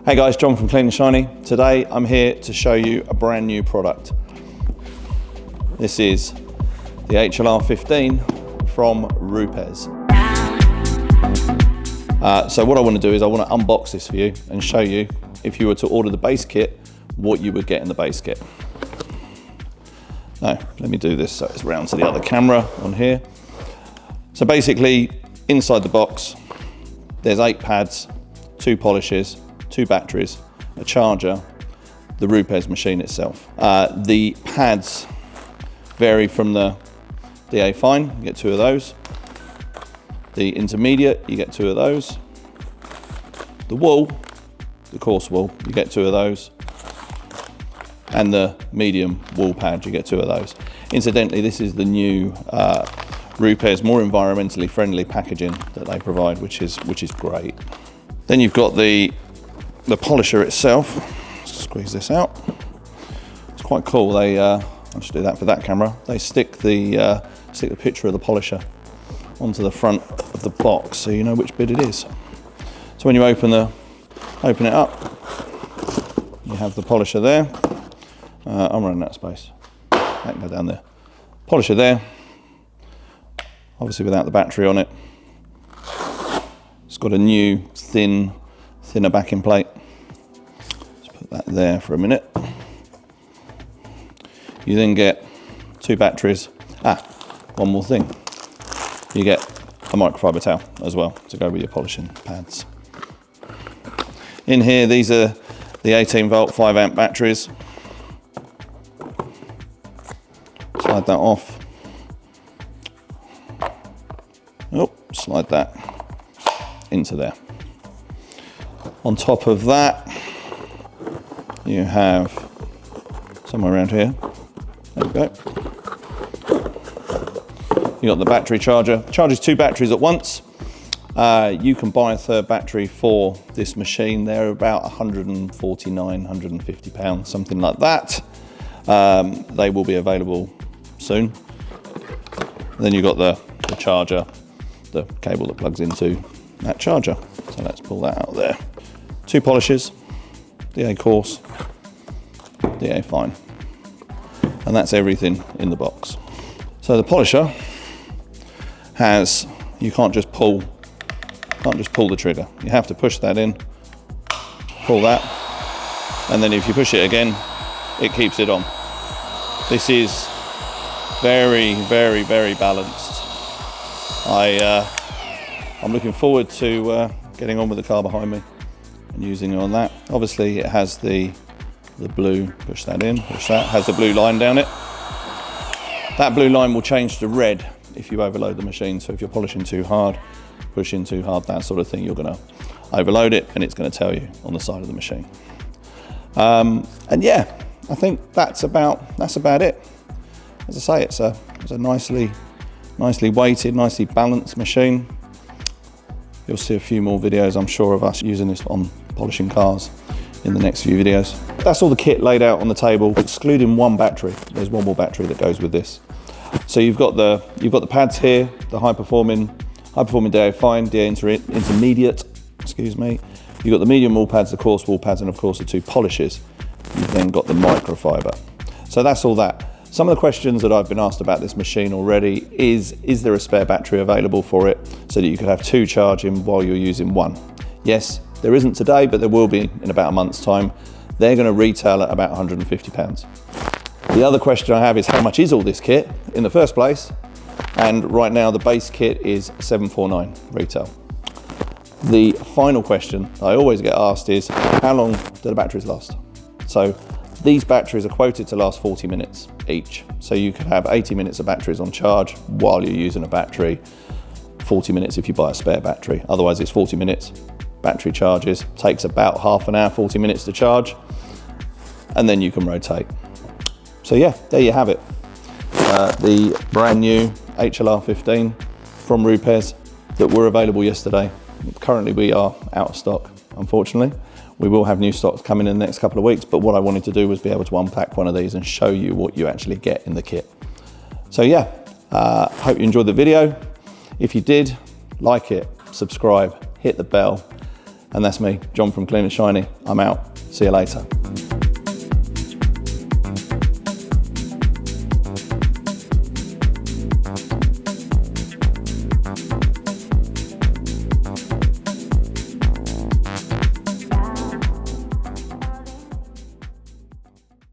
Hey guys, John from Clean and Shiny. Today I'm here to show you a brand new product. This is the HLR15 from RUPES. So what I want to do is I want to unbox this for you and show you, if you were to order the base kit, what you would get in the base kit. Now, let me do this so it's round to the other camera on here. So basically, inside the box, there's 8 pads, 2 polishes, 2 batteries, a charger, the RUPES machine itself. The pads vary from the DA Fine, you get 2 of those. The intermediate, you get 2 of those. The wool, the coarse wool, you get 2 of those. And the medium wool pad, you get 2 of those. Incidentally, this is the new RUPES more environmentally friendly packaging that they provide, which is great. Then you've got the polisher itself. Let's squeeze this out. It's quite cool. They I'll just do that for that camera. They stick the picture of the polisher onto the front of the box, so you know which bit it is. So when you open it up, you have the polisher there. I'm running out of space. That can go down there. Polisher there. Obviously without the battery on it. It's got a new thinner backing plate. Let's put that there for a minute. You then get 2 batteries. One more thing. You get a microfibre towel as well to go with your polishing pads. In here, these are the 18 volt 5 amp batteries. Slide that off. Oh, slide that into there. On top of that, you have somewhere around here. There we go. You got the battery charger. Charges 2 batteries at once. You can buy a 3rd battery for this machine. They're about 149, 150 pounds, something like that. They will be available soon. And then you've got the charger, the cable that plugs into that charger. So let's pull that out there. 2 polishes, DA Coarse, DA Fine. And that's everything in the box. So the polisher has, you can't just pull the trigger. You have to push that in, pull that, and then if you push it again, it keeps it on. This is very, very, very balanced. I'm looking forward to getting on with the car behind me and using it on that. Obviously it has the blue, push that in, push that, has the blue line down it. That blue line will change to red if you overload the machine. So if you're polishing too hard, pushing too hard, that sort of thing, you're gonna overload it and it's gonna tell you on the side of the machine. And yeah, I think that's about it. As I say, it's a nicely weighted, nicely balanced machine. You'll see a few more videos, I'm sure, of us using this on polishing cars in the next few videos. That's all the kit laid out on the table, excluding one battery. There's one more battery that goes with this. So you've got the pads here, the high performing DA Fine, DA Intermediate, excuse me. You've got the medium wool pads, the coarse wool pads, and of course the 2 polishes. You've then got the microfibre. So that's all that. Some of the questions that I've been asked about this machine already is there a spare battery available for it so that you could have 2 charging while you're using 1? Yes, there isn't today, but there will be in about a month's time. They're going to retail at about £150. The other question I have is how much is all this kit in the first place? And right now the base kit is £749 retail. The final question I always get asked is, how long do the batteries last? So these batteries are quoted to last 40 minutes each. So you could have 80 minutes of batteries on charge while you're using a battery, 40 minutes if you buy a spare battery. Otherwise it's 40 minutes. Battery charges, takes about half an hour, 40 minutes to charge, and then you can rotate. So yeah, there you have it. The brand new HLR15 from RUPES that were available yesterday. Currently we are out of stock, unfortunately. We will have new stocks coming in the next couple of weeks, but what I wanted to do was be able to unpack one of these and show you what you actually get in the kit. So yeah, hope you enjoyed the video. If you did, like it, subscribe, hit the bell. And that's me, John from Clean and Shiny. I'm out. See you later.